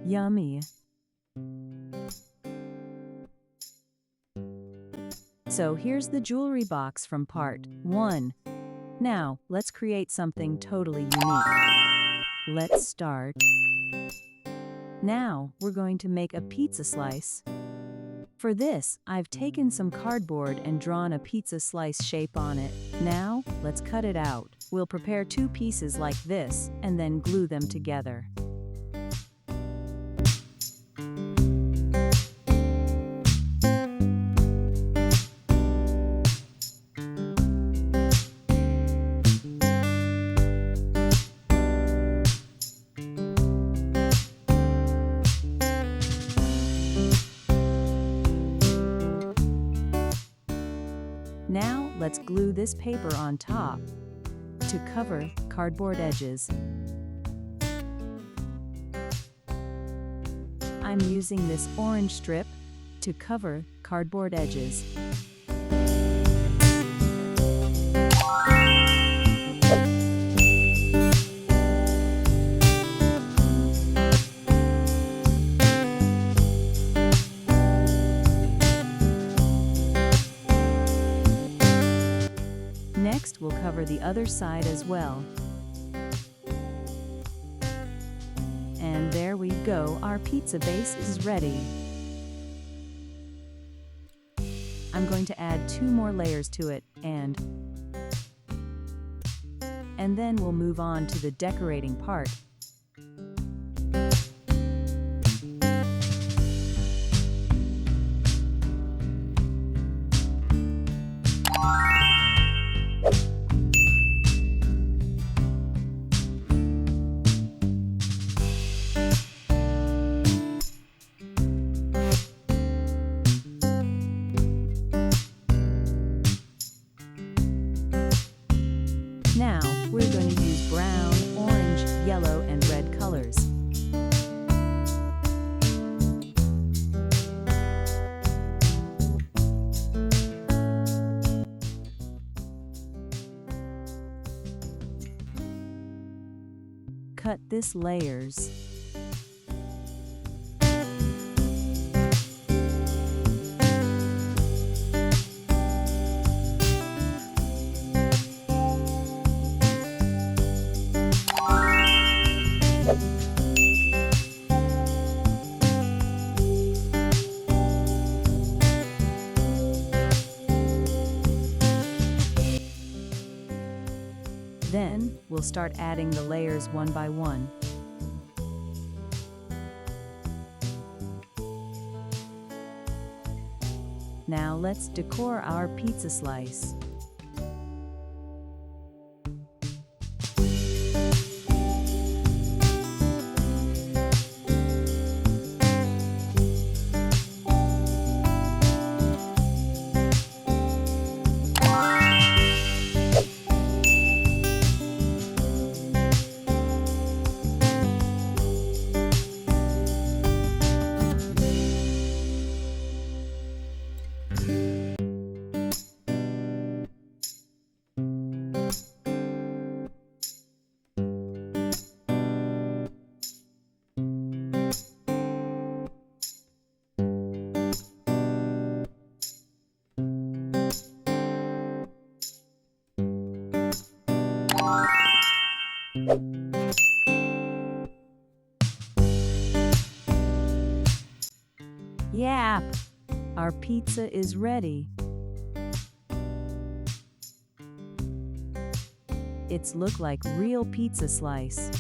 Yummy. So here's the jewelry box from part 1. Now, let's create something totally unique. Let's start. Now, we're going to make a pizza slice. For this, I've taken some cardboard and drawn a pizza slice shape on it. Now, let's cut it out. We'll prepare 2 pieces like this, and then glue them together. Now, let's glue this paper on top to cover cardboard edges. I'm using this orange strip to cover cardboard edges. Next, we'll cover the other side as well. And there we go, our pizza base is ready. I'm going to add 2 more layers to it, and then we'll move on to the decorating part. Now, we're going to use brown, orange, yellow, and red colors. Cut this layers. Then, we'll start adding the layers one by one. Now let's decor our pizza slice. Yap! Our pizza is ready. It's look like real pizza slice.